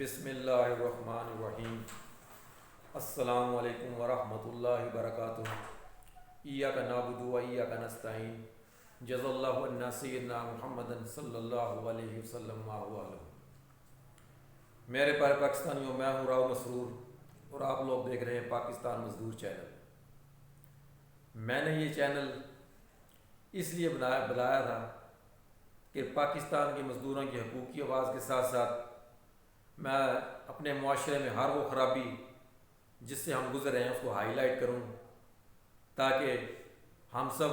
بسم اللہ الرحمن الرحیم۔ السلام علیکم ورحمۃ اللہ وبرکاتہ۔ ایاک نعبد و ایاک نستعین۔ جزا اللہ عنا سیدنا محمد صلی اللہ علیہ وسلم وعلیہ۔ میرے پیارے پاکستانیوں، میں ہوں راؤ مسرور اور آپ لوگ دیکھ رہے ہیں پاکستان مزدور چینل۔ میں نے یہ چینل اس لیے بنایا تھا کہ پاکستان کے مزدوروں کی حقوقی آواز کے ساتھ ساتھ میں اپنے معاشرے میں ہر وہ خرابی جس سے ہم گزر رہے ہیں اس کو ہائی لائٹ کروں، تاکہ ہم سب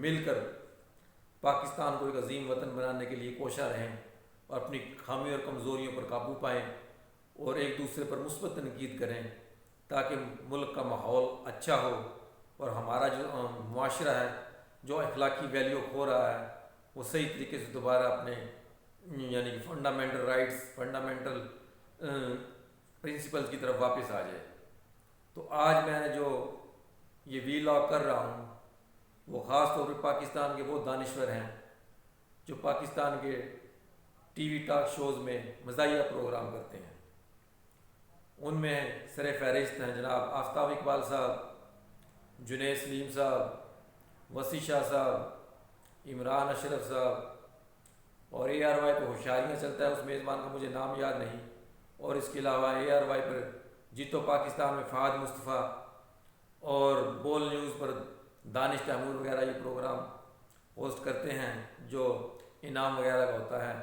مل کر پاکستان کو ایک عظیم وطن بنانے کے لیے کوشاں رہیں اور اپنی خامیوں اور کمزوریوں پر قابو پائیں اور ایک دوسرے پر مثبت تنقید کریں، تاکہ ملک کا ماحول اچھا ہو اور ہمارا جو معاشرہ ہے جو اخلاقی ویلیو کھو رہا ہے وہ صحیح طریقے سے دوبارہ اپنے یعنی کہ فنڈامنٹل رائٹس، فنڈامنٹل پرنسپلز کی طرف واپس آ جائے۔ تو آج میں نے جو یہ ویلاگ کر رہا ہوں وہ خاص طور پہ پاکستان کے وہ دانشور ہیں جو پاکستان کے ٹی وی ٹاک شوز میں مزاحیہ پروگرام کرتے ہیں۔ ان میں سر فہرست ہیں جناب آفتاب اقبال صاحب، جنید سلیم صاحب، وسیع شاہ صاحب، عمران اشرف صاحب، اور اے آر وائی پہ ہوشیاریاں چلتا ہے، اس میزبان کا مجھے نام یاد نہیں، اور اس کے علاوہ اے آر وائی پر جیتو پاکستان میں فہد مصطفیٰ اور بول نیوز پر دانش تیمور وغیرہ یہ پروگرام ہوسٹ کرتے ہیں جو انعام وغیرہ کا ہوتا ہے۔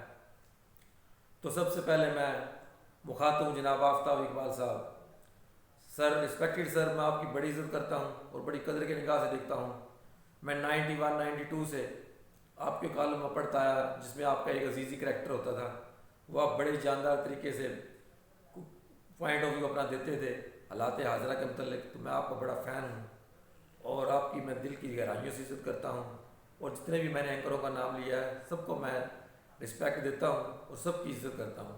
تو سب سے پہلے میں مخاطب ہوں جناب آفتاب اقبال صاحب۔ سر، ریسپیکٹڈ سر، میں آپ کی بڑی عزت کرتا ہوں اور بڑی قدر کے نگاہ سے دیکھتا ہوں۔ میں 91-92 سے آپ کے کالم میں پڑھتا آیا جس میں آپ کا ایک عزیزی کریکٹر ہوتا تھا، وہ آپ بڑے جاندار طریقے سے پوائنٹ آف ویو اپنا دیتے تھے حالات حاضرہ کے متعلق۔ تو میں آپ کا بڑا فین ہوں اور آپ کی میں دل کی گہرائیوں سے عزت کرتا ہوں، اور جتنے بھی میں نے اینکروں کا نام لیا ہے سب کو میں رسپیکٹ دیتا ہوں اور سب کی عزت کرتا ہوں۔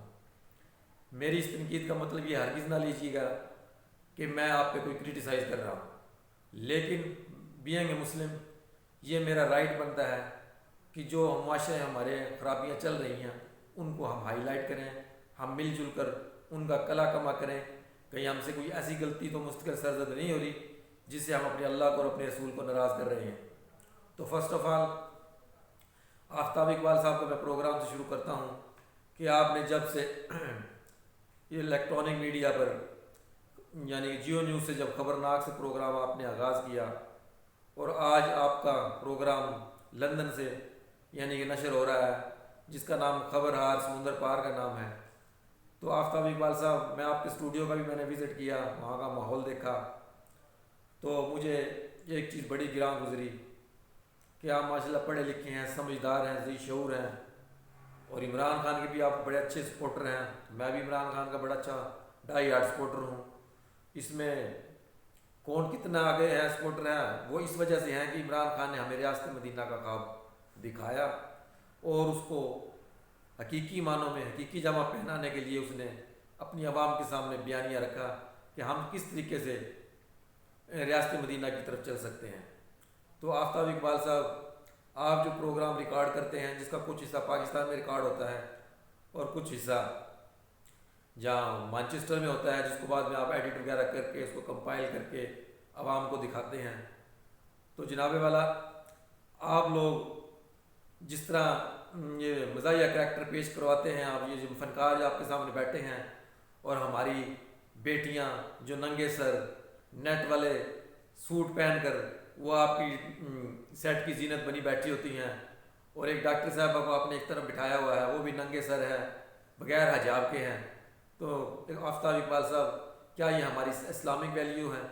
میری اس تنقید کا مطلب یہ ہرگز نہ لیجیے گا کہ میں آپ پہ کوئی کرٹیسائز کر رہا ہوں، لیکن بینگ اے مسلم یہ میرا رائٹ بنتا ہے کہ جو معاشرے ہمارے خرابیاں چل رہی ہیں ان کو ہم ہائی لائٹ کریں، ہم مل جل کر ان کا کلا کما کریں، کہیں ہم سے کوئی ایسی غلطی تو مستقل سرزد نہیں ہو رہی جس سے ہم اپنے اللہ کو اور اپنے رسول کو ناراض کر رہے ہیں۔ تو فرسٹ آف آل آفتاب اقبال صاحب کا میں پروگرام سے شروع کرتا ہوں کہ آپ نے جب سے یہ الیکٹرانک میڈیا پر یعنی جیو نیوز سے جب خبرناک سے پروگرام آپ نے آغاز کیا اور آج آپ کا پروگرام لندن سے یعنی کہ نشر ہو رہا ہے جس کا نام خبر ہار سمندر پار کا نام ہے، تو آفتاب اقبال صاحب میں آپ کے اسٹوڈیو کا بھی میں نے وزٹ کیا، وہاں کا ماحول دیکھا، تو مجھے ایک چیز بڑی گراں گزری کہ آپ ماشاءاللہ پڑھے لکھے ہیں، سمجھدار ہیں، ذی شعور ہیں، اور عمران خان کے بھی آپ بڑے اچھے سپورٹر ہیں۔ میں بھی عمران خان کا بڑا اچھا ڈائی ہارڈ سپورٹر ہوں۔ اس میں کون کتنا آگے ہے سپورٹر ہیں وہ اس وجہ سے ہیں کہ عمران خان نے ہمیں ریاست مدینہ کا خواب دکھایا اور اس کو حقیقی معنوں میں حقیقی جامہ پہنانے کے لیے اس نے اپنی عوام کے سامنے بیانیہ رکھا کہ ہم کس طریقے سے ریاست مدینہ کی طرف چل سکتے ہیں۔ تو آفتاب اقبال صاحب، آپ جو پروگرام ریکارڈ کرتے ہیں جس کا کچھ حصہ پاکستان میں ریکارڈ ہوتا ہے اور کچھ حصہ جہاں مانچسٹر میں ہوتا ہے، جس کو بعد میں آپ ایڈٹ وغیرہ کر کے اس کو کمپائل کر کے عوام کو دکھاتے ہیں، تو جناب والا آپ لوگ جس طرح یہ مزاحیہ کریکٹر پیش کرواتے ہیں، آپ یہ جو فنکار جو آپ کے سامنے بیٹھے ہیں اور ہماری بیٹیاں جو ننگے سر نیٹ والے سوٹ پہن کر وہ آپ کی سیٹ کی زینت بنی بیٹھی ہوتی ہیں، اور ایک ڈاکٹر صاحبہ کو آپ نے ایک طرف بٹھایا ہوا ہے وہ بھی ننگے سر ہے بغیر حجاب کے ہیں، تو آفتاب اقبال صاحب کیا یہ ہماری اسلامک ویلیو ہے؟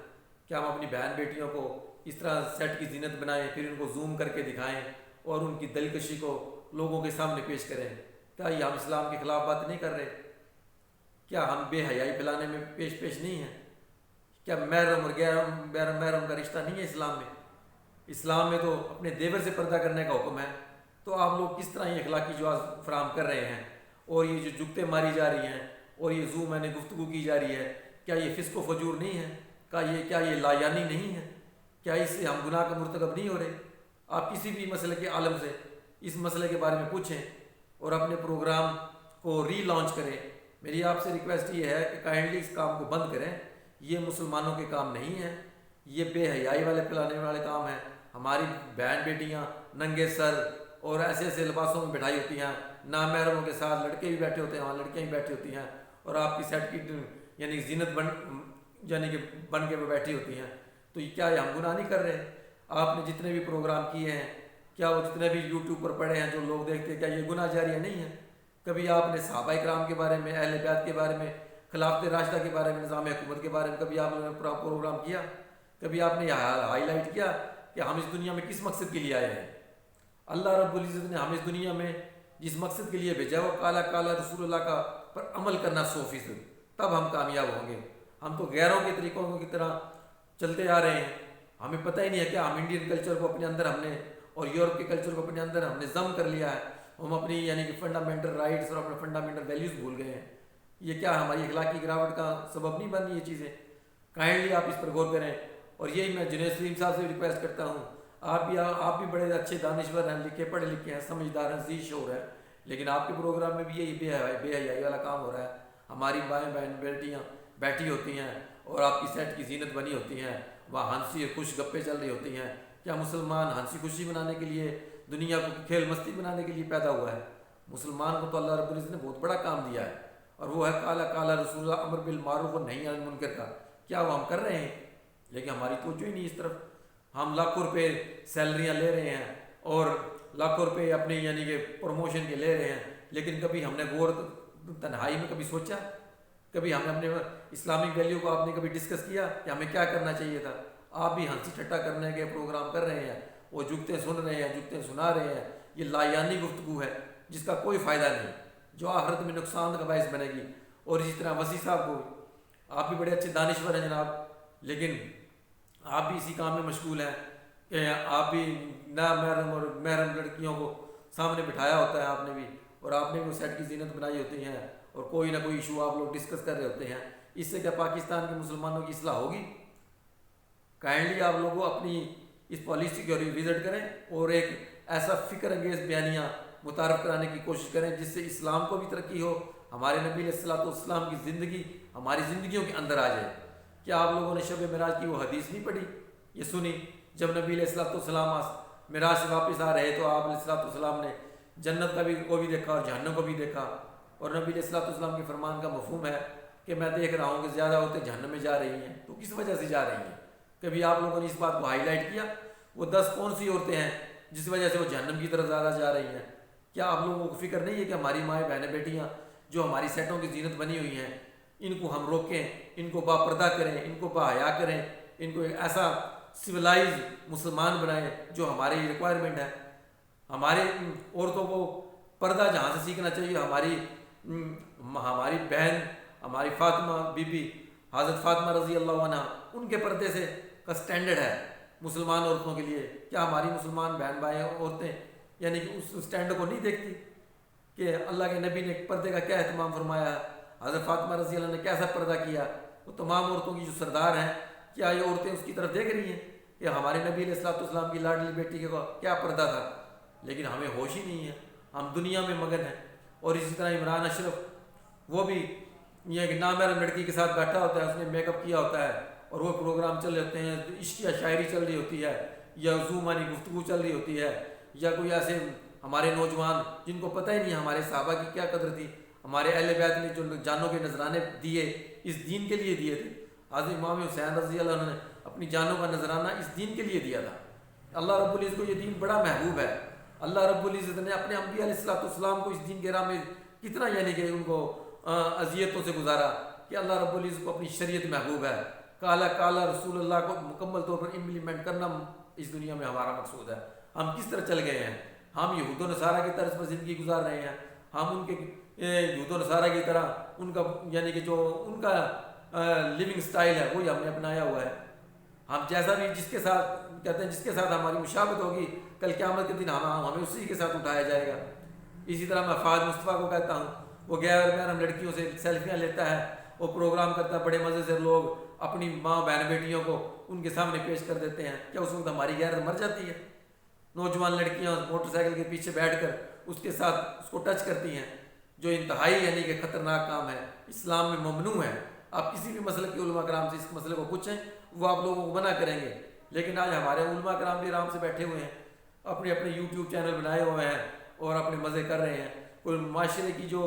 کیا ہم اپنی بہن بیٹیوں کو اس طرح سیٹ کی زینت بنائیں پھر ان کو زوم کر کے دکھائیں اور ان کی دلکشی کو لوگوں کے سامنے پیش کریں؟ کیا یہ ہم اسلام کے خلاف بات نہیں کر رہے؟ کیا ہم بے حیائی پھیلانے میں پیش نہیں ہیں؟ کیا محرم اور غیر محرم کا رشتہ نہیں ہے اسلام میں؟ اسلام میں تو اپنے دیور سے پردہ کرنے کا حکم ہے، تو آپ لوگ کس طرح یہ اخلاقی جواز فراہم کر رہے ہیں؟ اور یہ جو جگتیں ماری جا رہی ہیں اور یہ زوم یعنی گفتگو کی جا رہی ہے، کیا یہ فسق و فجور نہیں ہے؟ کیا یہ لایانی نہیں ہے؟ کیا اس سے ہم گناہ کا مرتکب نہیں ہو رہے؟ آپ کسی بھی مسئلے کے عالم سے اس مسئلے کے بارے میں پوچھیں اور اپنے پروگرام کو ری لانچ کریں، میری آپ سے ریکویسٹ یہ ہے کہ کائنڈلی اس کام کو بند کریں، یہ مسلمانوں کے کام نہیں ہیں، یہ بے حیائی والے پلانے والے کام ہیں۔ ہماری بہن بیٹیاں ننگے سر اور ایسے ایسے لباسوں میں بٹھائی ہوتی ہیں، نامحرموں کے ساتھ لڑکے بھی بیٹھے ہوتے ہیں، وہاں لڑکیاں بھی بیٹھی ہوتی ہیں، اور آپ کی سیٹ کی یعنی زینت یعنی کہ بن کے وہ بیٹھی ہوتی ہیں۔ تو یہ کیا ہم گناہ نہیں کر رہے؟ آپ نے جتنے بھی پروگرام کیے ہیں، کیا وہ جتنے بھی یوٹیوب پر پڑے ہیں جو لوگ دیکھتے ہیں، کیا یہ گناہ جاریہ نہیں ہے؟ کبھی آپ نے صحابہ کرام کے بارے میں، اہل بیت کے بارے میں، خلافت راشدہ کے بارے میں، نظام حکومت کے بارے میں کبھی آپ نے پروگرام کیا؟ کبھی آپ نے یہ ہائی لائٹ کیا کہ ہم اس دنیا میں کس مقصد کے لیے آئے ہیں؟ اللہ رب العزت نے ہم اس دنیا میں جس مقصد کے لیے بھیجا وہ کالا کالا رسول اللہ کا پر عمل کرنا 100%، تب ہم کامیاب ہوں گے۔ ہم تو غیروں کے طریقوں کی طرح چلتے آ رہے ہیں، ہمیں پتہ ہی نہیں ہے کہ ہم انڈین کلچر کو اپنے اندر ہم نے اور یورپ کے کلچر کو اپنے اندر ہم نے ضم کر لیا ہے، ہم اپنی یعنی کہ فنڈامنٹل رائٹس اور اپنے فنڈامنٹل ویلیوز بھول گئے ہیں۔ یہ کیا ہماری اخلاقی گراوٹ کا سبب نہیں بن رہی یہ چیزیں؟ کائنڈلی آپ اس پر غور کریں، اور یہی میں جنید سلیم صاحب سے ریکویسٹ کرتا ہوں، آپ بھی بڑے اچھے دانشور ہیں، لکھے پڑھے لکھے ہیں، سمجھدار ہیں، ذی شعور ہے، لیکن آپ کے پروگرام میں بھی یہی بے حیائی والا کام ہو رہا ہے۔ ہماری بائیں بہن بیٹیاں بیٹھی ہوتی ہیں اور آپ کی سیٹ کی زینت بنی ہوتی ہیں، وہاں ہنسی خوش گپیں چل رہی ہوتی ہیں۔ کیا مسلمان ہنسی خوشی بنانے کے لیے، دنیا کو کھیل مستی بنانے کے لیے پیدا ہوا ہے؟ مسلمان کو تو اللہ رب العزت نے بہت بڑا کام دیا ہے، اور وہ ہے کالا کالا رسول اللہ، امر بالمعروف اور نہی عن المنکر کا۔ کیا وہ ہم کر رہے ہیں؟ لیکن ہماری توجہ ہی نہیں اس طرف۔ ہم لاکھوں روپے سیلریاں لے رہے ہیں اور لاکھوں روپے اپنی یعنی کہ پروموشن کے لے رہے ہیں، لیکن کبھی ہم نے غور تنہائی میں کبھی سوچا؟ کبھی ہم نے اپنے اسلامک ویلیو کو آپ نے کبھی ڈسکس کیا کہ ہمیں کیا کرنا چاہیے تھا؟ آپ بھی ہنسی ٹھٹا کرنے کے پروگرام کر رہے ہیں، وہ جگتیں سن رہے ہیں، جگتیں سنا رہے ہیں۔ یہ لایانی گفتگو ہے جس کا کوئی فائدہ نہیں، جو آخرت میں نقصان کا باعث بنے گی۔ اور اسی طرح وسیع صاحب کو، آپ بھی بڑے اچھے دانشور ہیں جناب، لیکن آپ بھی اسی کام میں مشغول ہیں کہ آپ بھی نامحرم اور محرم لڑکیوں کو سامنے بٹھایا ہوتا ہے آپ نے بھی، اور آپ نے بھی وہ سیٹ کی زینت بنائی ہوتی ہیں، اور کوئی نہ کوئی ایشو آپ لوگ ڈسکس کر رہے ہوتے ہیں۔ اس سے کیا پاکستان کے مسلمانوں کی اصلاح ہوگی؟ کائنڈلی آپ لوگوں اپنی اس پالیسی کو ریوزٹ کریں اور ایک ایسا فکر انگیز بیانیہ متعارف کرانے کی کوشش کریں جس سے اسلام کو بھی ترقی ہو، ہمارے نبی علیہ الصلوۃ والسلام کی زندگی ہماری زندگیوں کے اندر آ جائے۔ کیا آپ لوگوں نے شب معراج کی وہ حدیث نہیں پڑھی، یہ سنی؟ جب نبی علیہ الصلوۃ والسلام معراج سے واپس آ رہے تو آپ علیہ الصلوۃ والسلام نے جنت کو بھی دیکھا اور جہنم کو بھی دیکھا، اور نبی علیہ الصلوۃ والسلام کے فرمان کا مفہوم ہے کہ میں دیکھ رہا ہوں کہ زیادہ عورتیں جہنم میں جا رہی ہیں، تو کس وجہ سے جا رہی ہیں؟ کبھی آپ لوگوں نے اس بات کو ہائی لائٹ کیا؟ وہ 10 کون سی عورتیں ہیں جس وجہ سے وہ جہنم کی طرف زیادہ جا رہی ہیں؟ کیا آپ لوگوں کو فکر نہیں ہے کہ ہماری مائیں بہنیں بیٹیاں جو ہماری سیٹوں کی زینت بنی ہوئی ہیں، ان کو ہم روکیں، ان کو با پردہ کریں، ان کو با حیا کریں، ان کو ایک ایسا سویلائز مسلمان بنائیں جو ہماری ریکوائرمنٹ ہے؟ ہماری عورتوں کو پردہ جہاں سے سیکھنا چاہیے، ہماری بہن ہماری فاطمہ بی بی حضرت فاطمہ رضی اللہ عنہ، ان کے پردے سے کا سٹینڈرڈ ہے مسلمان عورتوں کے لیے۔ کیا ہماری مسلمان بہن بھائی عورتیں یعنی کہ اس سٹینڈرڈ کو نہیں دیکھتی کہ اللہ کے نبی نے پردے کا کیا اہتمام فرمایا ہے، حضرت فاطمہ رضی اللہ نے کیسا پردہ کیا؟ وہ تمام عورتوں کی جو سردار ہیں، کیا یہ عورتیں اس کی طرف دیکھ رہی ہیں کہ ہمارے نبی علیہ الصلوۃ والسلام کی لاڈلی بیٹی کا کیا پردہ تھا؟ لیکن ہمیں ہوش ہی نہیں ہے، ہم دنیا میں مگن ہیں۔ اور اسی طرح عمران اشرف، وہ بھی یہ کہ نامحرم لڑکی کے ساتھ بیٹھا ہوتا ہے، اس نے میک اپ کیا ہوتا ہے، اور وہ پروگرام چل رہے ہوتے ہیں، عشقیہ شاعری چل رہی ہوتی ہے، یا زومانی گفتگو چل رہی ہوتی ہے، یا کوئی ایسے ہمارے نوجوان جن کو پتہ ہی نہیں ہمارے صحابہ کی کیا قدر تھی، ہمارے اہل بیت نے جو جانوں کے نذرانے دیے اس دین کے لیے دیے تھے۔ حضرت امام حسین رضی اللہ عنہ نے اپنی جانوں کا نذرانہ اس دین کے لیے دیا تھا۔ اللہ رب العزت کو یہ دین بڑا محبوب ہے۔ اللہ رب العزت نے اپنے انبیاء علیہ الصلوۃ والسلام کو اس دین کے راہ میں کتنا یعنی کہ ان کو اذیتوں سے گزارا کہ اللہ رب العزت کو اپنی شریعت محبوب ہے۔ کالا کالا رسول اللہ کو مکمل طور پر امپلیمنٹ کرنا اس دنیا میں ہمارا مقصود ہے۔ ہم کس طرح چل گئے ہیں؟ ہم یہود و نصارہ کی طرز پر زندگی گزار رہے ہیں، ہم ان کے یہود و نصارہ کی طرح ان کا یعنی کہ جو ان کا لیونگ سٹائل ہے وہی ہم نے اپنایا ہوا ہے۔ ہم جیسا بھی جس کے ساتھ کہتے ہیں جس کے ساتھ ہماری مشابہت ہوگی، کل قیامت کے دن ہمیں اسی کے ساتھ اٹھایا جائے گا۔ اسی طرح میں فہد مصطفیٰ کو کہتا ہوں، وہ غیر محرم لڑکیوں سے سیلفیاں لیتا ہے، وہ پروگرام کرتا ہے، بڑے مزے سے لوگ اپنی ماں بہن بیٹیوں کو ان کے سامنے پیش کر دیتے ہیں۔ کیا اس وقت ہماری غیرت مر جاتی ہے؟ نوجوان لڑکیاں موٹر سائیکل کے پیچھے بیٹھ کر اس کے ساتھ اس کو ٹچ کرتی ہیں، جو انتہائی یعنی کہ خطرناک کام ہے، اسلام میں ممنوع ہے۔ آپ کسی بھی مسلک کے علماء کرام سے اس مسئلے کو پوچھیں، وہ آپ لوگوں کو منع کریں گے۔ لیکن آج ہمارے علماء کرام بھی آرام سے بیٹھے ہوئے ہیں، اپنے اپنے یوٹیوب چینل بنائے ہوئے ہیں اور اپنے مزے کر رہے ہیں۔ کوئی معاشرے کی جو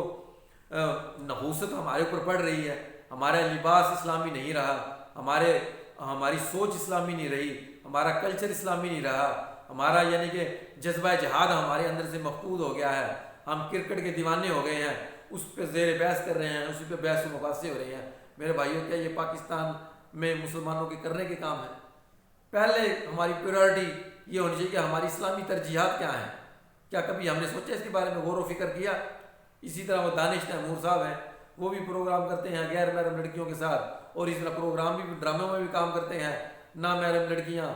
نحوست ہمارے اوپر پڑ رہی ہے، ہمارا لباس اسلامی نہیں رہا، ہماری سوچ اسلامی نہیں رہی، ہمارا کلچر اسلامی نہیں رہا، ہمارا یعنی کہ جذبہ جہاد ہمارے اندر سے مفقود ہو گیا ہے، ہم کرکٹ کے دیوانے ہو گئے ہیں، اس پہ زیر بحث کر رہے ہیں، اسی پہ بحث و مباحثے ہو رہے ہیں۔ میرے بھائیوں، کیا یہ پاکستان میں مسلمانوں کے کرنے کے کام ہے؟ پہلے ہماری پریورٹی یہ ہونی چاہیے کہ ہماری اسلامی ترجیحات کیا ہیں۔ کیا کبھی ہم نے سوچا اس کے بارے میں، غور و فکر کیا؟ اسی طرح وہ دانش تیمور صاحب ہیں، وہ بھی پروگرام کرتے ہیں غیر محرم لڑکیوں کے ساتھ، اور اس طرح پروگرام بھی ڈراموں میں بھی کام کرتے ہیں۔ نامحرم لڑکیاں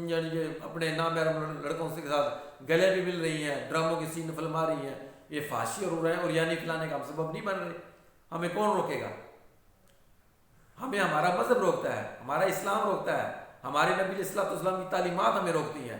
یعنی کہ اپنے نامحرم لڑکوں کے ساتھ گلے بھی مل رہی ہیں، ڈراموں کے سین فلما رہی ہیں۔ یہ فحاشی اور یعنی پھیلانے کا ہم سبب نہیں بن رہے۔ ہمیں کون روکے گا؟ ہمیں ہمارا مذہب روکتا ہے، ہمارا اسلام روکتا ہے، ہمارے نبی علیہ الصلوۃ والسلام کی تعلیمات ہمیں روکتی ہیں۔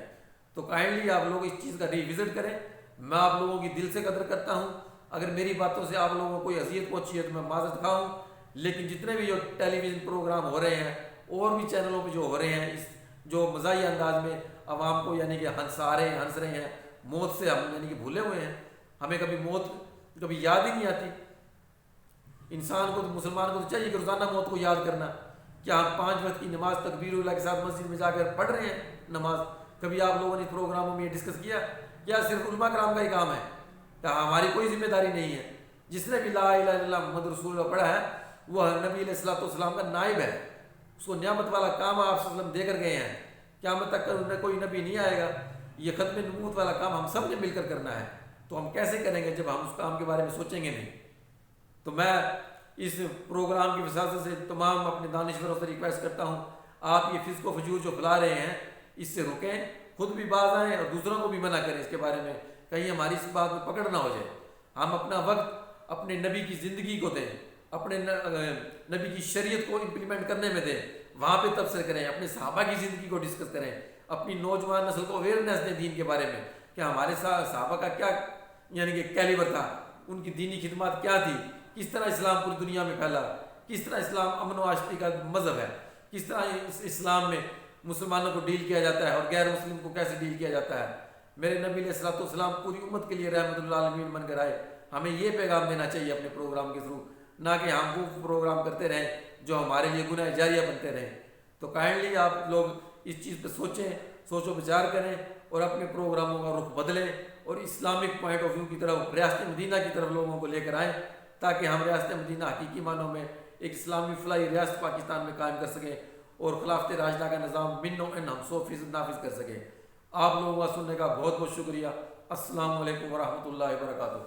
تو کائنڈلی آپ لوگ اس چیز کا ریوزٹ کریں۔ میں آپ لوگوں کی دل سے قدر کرتا ہوں، اگر میری باتوں سے آپ لوگوں کو کوئی اذیت پہنچی ہے تو میں معذرت خواہ ہوں، لیکن جتنے بھی جو ٹیلی ویژن پروگرام ہو رہے ہیں اور بھی چینلوں پہ جو ہو رہے ہیں، اس جو مزاحیہ انداز میں عوام کو یعنی کہ ہنس رہے ہیں، موت سے ہم یعنی کہ بھولے ہوئے ہیں۔ ہمیں کبھی موت کبھی یاد ہی نہیں آتی۔ انسان کو، مسلمان کو تو چاہیے کہ روزانہ موت کو یاد کرنا۔ کیا ہم 5 وقت کی نماز تکبیر اللہ کے ساتھ مسجد میں جا کر پڑھ رہے ہیں نماز؟ کبھی آپ لوگوں نے پروگراموں میں یہ ڈسکس کیا؟ یا صرف علماء کرام کا ہی کام ہے؟ کہ ہماری کوئی ذمہ داری نہیں ہے؟ جس نے بھی لا الہ الا اللہ محمد رسول اللہ پڑھا ہے وہ نبی علیہ الصلوۃ والسلام کا نائب ہے، اس کو نعمت والا کام آپ صلی اللہ علیہ وسلم دے کر گئے ہیں۔ قیامت تک کوئی نبی نہیں آئے گا، یہ ختم نبوت والا کام ہم سب نے مل کر کرنا ہے۔ تو ہم کیسے کریں گے جب ہم اس کام کے بارے میں سوچیں گے نہیں؟ تو میں اس پروگرام کی وساطت سے تمام اپنے دانشوروں سے ریکویسٹ کرتا ہوں، آپ یہ فسق و فجور جو پھیلا رہے ہیں اس سے رکیں، خود بھی باز آئیں اور دوسروں کو بھی منع کریں اس کے بارے میں، کہیں ہماری اس بات میں پکڑ نہ ہو جائے۔ ہم اپنا وقت اپنے نبی کی زندگی کو دیں، اپنے نبی کی شریعت کو امپلیمنٹ کرنے میں دیں، وہاں پہ تبصرے کریں، اپنے صحابہ کی زندگی کو ڈسکس کریں، اپنی نوجوان نسل کو اویئرنیس دیں دین کے بارے میں کہ ہمارے صحابہ کا کیا یعنی کہ کیلیبر تھا، ان کی دینی خدمات کیا تھی، کس طرح اسلام پوری دنیا میں پھیلا، کس طرح اسلام امن و آشتی کا مذہب ہے، کس طرح اس اسلام میں مسلمانوں کو ڈیل کیا جاتا ہے اور غیر مسلم کو کیسے ڈیل کیا جاتا ہے۔ میرے نبی علیہ الصلوۃ والسلام پوری امت کے لیے رحمت اللہ عالمین بن کر آئے۔ ہمیں یہ پیغام دینا چاہیے اپنے پروگرام کے تھرو، نہ کہ ہم وہ پروگرام کرتے رہیں جو ہمارے لیے گناہ جاریہ بنتے رہیں۔ تو کائنڈلی آپ لوگ اس چیز پہ سوچیں، سوچ و بچار کریں اور اپنے پروگراموں کا رخ بدلیں اور اسلامک پوائنٹ آف ویو کی طرف، ریاست مدینہ کی طرف لوگوں کو لے کر آئیں، تاکہ ہم ریاست مدینہ حقیقی معنوں میں ایک اسلامی فلاحی ریاست پاکستان میں قائم کر سکیں اور خلافت راشدہ کا نظام من و ان ہم 100% نافذ کر سکیں۔ آپ لوگوں کا سننے کا بہت بہت شکریہ۔ السلام علیکم ورحمۃ اللہ وبرکاتہ۔